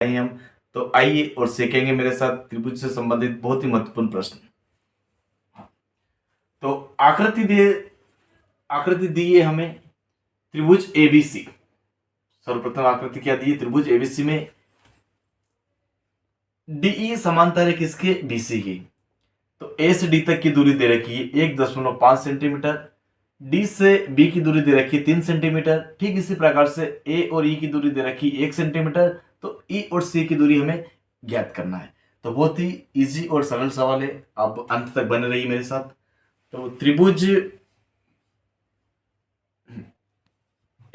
हैं हम। तो आइए और सीखेंगे मेरे साथ त्रिभुज से संबंधित बहुत ही महत्वपूर्ण प्रश्न। तो आकृति दी है हमें त्रिभुज एबीसी। सर्वप्रथम आकृति क्या दी है? त्रिभुज एबीसी में डीई समांतर है किसके? बीसी की। तो ए से डी तक की दूरी दे रखी है 1.5 सेंटीमीटर। डी से बी की दूरी दे रखी है 3 सेंटीमीटर। ठीक इसी प्रकार से ए और ई की दूरी दे रखी है 1 सेंटीमीटर। तो ई और सी की दूरी हमें ज्ञात करना है। तो बहुत ही इजी और सरल सवाल है, आप अंत तक बने रहिए मेरे साथ। तो त्रिभुज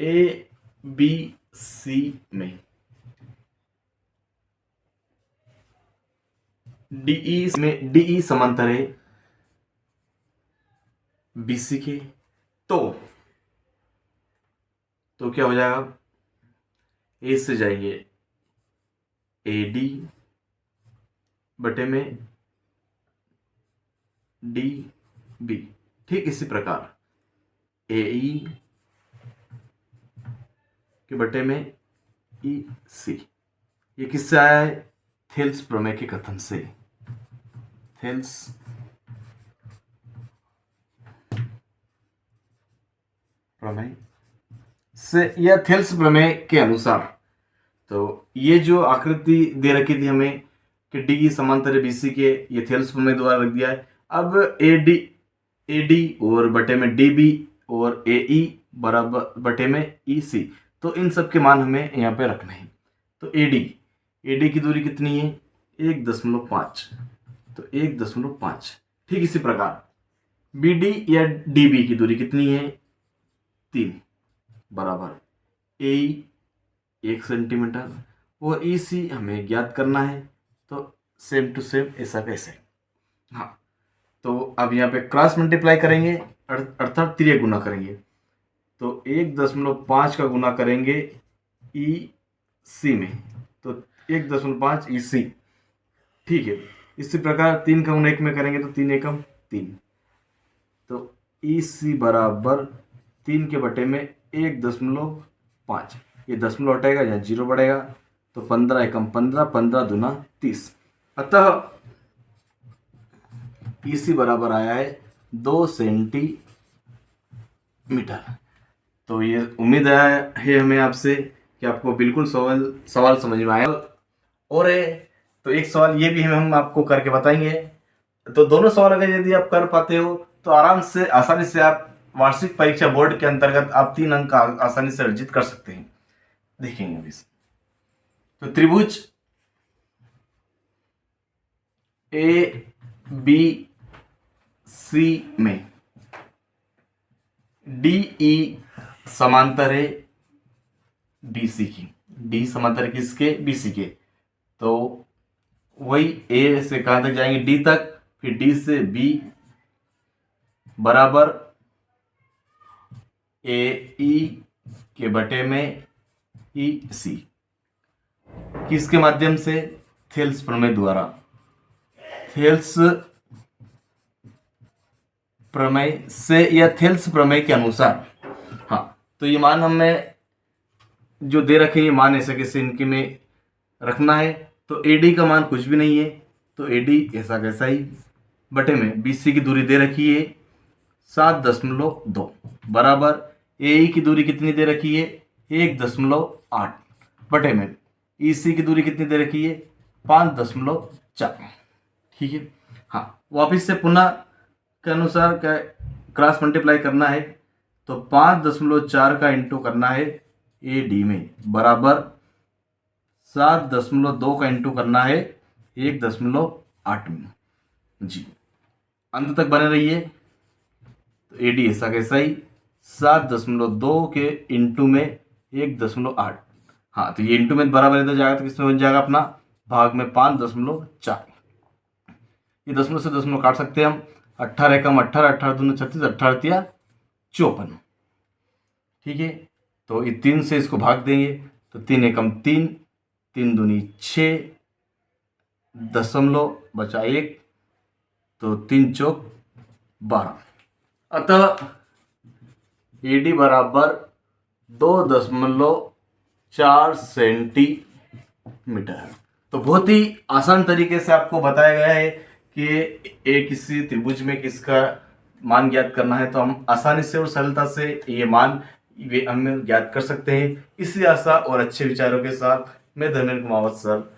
ए बी सी में डीई समांतर है बीसी के। तो क्या हो जाएगा? ए से जाएंगे ए डी बटे में डी बी। ठीक इसी प्रकार ए ई के बटे में ई सी। ये किससे आया है? थेल्स प्रमेय के कथन से। थेल्स प्रमेय से या थेल्स प्रमेय के अनुसार। तो ये जो आकृति दे रखी थी हमें कि डी समांतर है बीसी के, ये थेल्स प्रमेय द्वारा रख दिया है। अब ए डी और बटे में डी बी और ए ई बराबर बटे में ई सी। तो इन सब के मान हमें यहाँ पे रखने हैं। तो ए डी की दूरी कितनी है? 1.5। तो 1.5। ठीक इसी प्रकार बी डी या डी बी की दूरी कितनी है? 3 बराबर ए 1 सेंटीमीटर और ई सी हमें ज्ञात करना है। तो सेम टू सेम ऐसा कैसे? हाँ, तो अब यहाँ पे क्रॉस मल्टीप्लाई करेंगे अर्थात तिर्यक गुना करेंगे। तो 1.5 का गुना करेंगे ई सी में, तो 1.5 ई सी। ठीक है, इसी प्रकार 3 का गुना 1 में करेंगे तो 3 एकम 3। तो ई सी बराबर 3 के बटे में 1.5। ये दशमलव हटेगा, यहाँ 0 बढ़ेगा। तो 15 एकम 15, 15 दूना 30। अतः ई सी बराबर आया है 2 सेंटीमीटर। तो ये उम्मीद है हमें आपसे कि आपको बिल्कुल सवाल समझ में आया। और तो एक सवाल ये भी हम आपको करके बताएंगे। तो दोनों सवाल अगर यदि आप कर पाते हो तो आसानी से आप वार्षिक परीक्षा बोर्ड के अंतर्गत आप 3 अंक आसानी से अर्जित कर सकते हैं। देखेंगे अभी। तो त्रिभुज ए बी सी में डीई समांतर है बीसी की। डी समांतर है किसके? बीसी के। तो वही ए से कहां तक जाएंगे? डी तक। फिर डी से बी बराबर ए ई के बटे में ई सी। किसके माध्यम से? थेल्स प्रमेय द्वारा। थेल्स प्रमेय से या थेल्स प्रमेय के अनुसार। हाँ, तो ये मान हमें जो दे रखे ये मान ऐसा कैसे इनके में रखना है। तो एडी का मान कुछ भी नहीं है, तो एडी ऐसा कैसा ही बटे में बीसी की दूरी दे रखी है 7.2 बराबर ए की दूरी कितनी दे रखी है? 1.8 बटे में ईसी की दूरी कितनी दे रखी है? 5.4। ठीक है। हाँ, वापिस से पुनः के अनुसार क्रॉस मल्टीप्लाई करना है। तो 5.4 का इंटू करना है ए डी में बराबर 7.2 का इंटू करना है 1.8 में। जी, अंत तक बने रहिए। तो ए डी ऐसा कैसा ही 7.2 के इंटू में 1.8। हाँ, तो ये इंटू में बराबर इधर जाएगा तो किसमें बन जाएगा अपना? भाग में 5.4। ये दशमलव से दशमलव काट सकते हैं हम। 18 एकम 18, 18 दूनी 36, 18 तिया 54। ठीक है, तो ये 3 से इसको भाग देंगे तो 3 एकम 3, 3 दूनी 6, दशमलव बचा 1, तो 3 चौक 12। अतः एडी बराबर 2.4 सेंटीमीटर मीटर है। तो बहुत ही आसान तरीके से आपको बताया गया है कि एक किसी त्रिभुज में किसका मान ज्ञात करना है, तो हम आसानी से और सरलता से ये मान हम ज्ञात कर सकते हैं। इसी आशा और अच्छे विचारों के साथ मैं धर्मेंद्र कुमावत सर